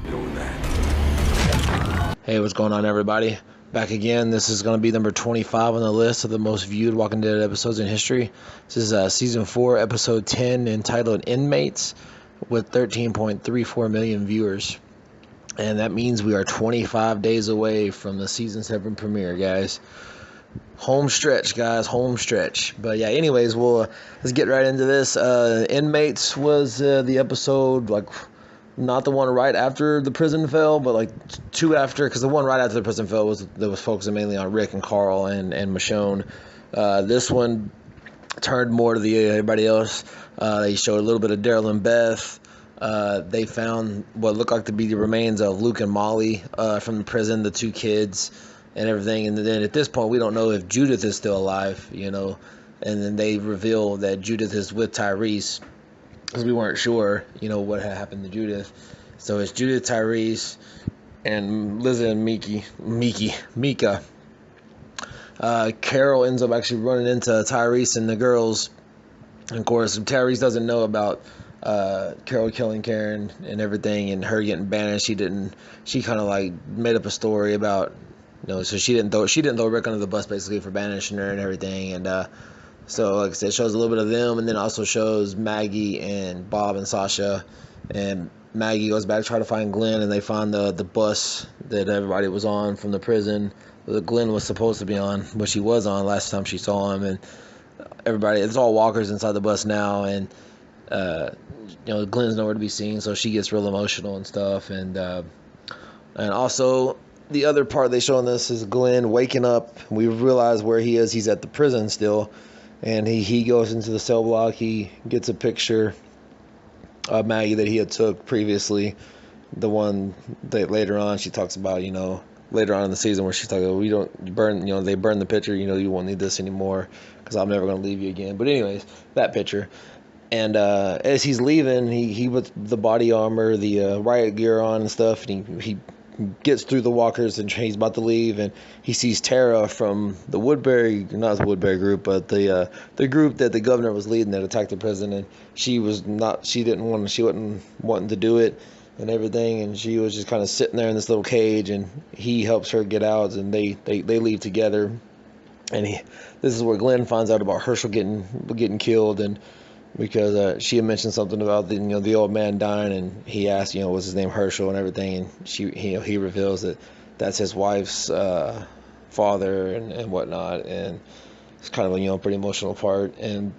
Know that. Hey, what's going on, everybody? Back again. This is going to be number 25 on the list of the most viewed Walking Dead episodes in history. This is season 4, episode 10, entitled Inmates, with 13.34 million viewers. And that means we are 25 days away from the season 7 premiere, guys. Home stretch, guys, home stretch. But yeah, anyways, let's get right into this. Inmates was the episode, like, not the one right after the prison fell, but like two after, because the one right after the prison fell was focusing mainly on Rick and Carl and Michonne. This one turned more to everybody else. They showed a little bit of Daryl and Beth. They found what looked like to be the remains of Luke and Molly from the prison, the two kids and everything. And then at this point, we don't know if Judith is still alive, you know. And then they reveal that Judith is with Tyrese, because we weren't sure, you know, what had happened to Judith. So it's Judith, Tyrese, and Liza and Mika. Carol ends up actually running into Tyrese and the girls. And of course, Tyrese doesn't know about Carol killing Karen and everything, and her getting banished. She kind of like made up a story about, you know, so she didn't throw Rick under the bus basically for banishing her and everything. And so, like I said, it shows a little bit of them, and then also shows Maggie and Bob and Sasha. And Maggie goes back to try to find Glenn, and they find the bus that everybody was on from the prison that Glenn was supposed to be on, but she was on last time she saw him. And everybody, it's all walkers inside the bus now, and you know, Glenn's nowhere to be seen, so she gets real emotional and stuff. And also, the other part they show in this is Glenn waking up. We realize where he is. He's at the prison still. And he goes into the cell block. He gets a picture of Maggie that he had took previously. The one that later on she talks about, you know, later on in the season, where she's talking, we don't burn, you know, they burn the picture, you know, you won't need this anymore because I'm never going to leave you again. But anyways, that picture. And as he's leaving, he puts the body armor, the riot gear on and stuff, and he gets through the walkers, and he's about to leave, and he sees Tara from the not the Woodbury group, but the group that the governor was leading that attacked the prison. And she wasn't wanting to do it and everything, and she was just kind of sitting there in this little cage, and he helps her get out, and they leave together. And this is where Glenn finds out about Herschel getting killed, and because she had mentioned something about the old man dying, and he asked, you know, what's his name, Herschel, and everything, and he reveals that that's his wife's father and whatnot. And it's kind of a, you know, pretty emotional part. And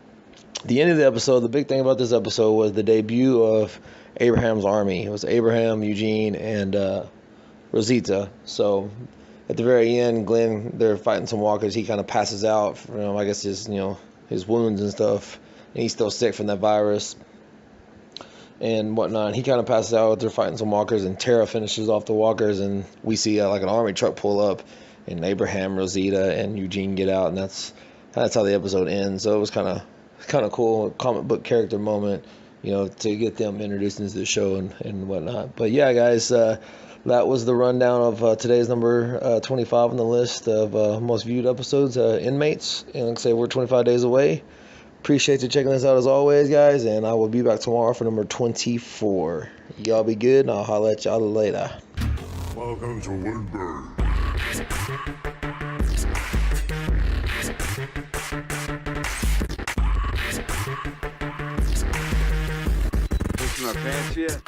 the end of the episode, the big thing about this episode was the debut of Abraham's army. It was Abraham, Eugene, and Rosita. So at the very end, Glenn, they're fighting some walkers. He kind of passes out from, I guess, his wounds and stuff. And he's still sick from that virus and whatnot. He kind of passes out. They're fighting some walkers, and Tara finishes off the walkers, and we see like an army truck pull up, and Abraham, Rosita, and Eugene get out, and that's how the episode ends. So it was kind of cool, comic book character moment, you know, to get them introduced into the show and whatnot. But yeah, guys, that was the rundown of today's number 25 on the list of most viewed episodes, Inmates. And like I say, we're 25 days away. Appreciate you checking this out as always, guys, and I will be back tomorrow for number 24. Y'all be good, and I'll holler at y'all later. Welcome to Woodbury. Pushing my pants yet?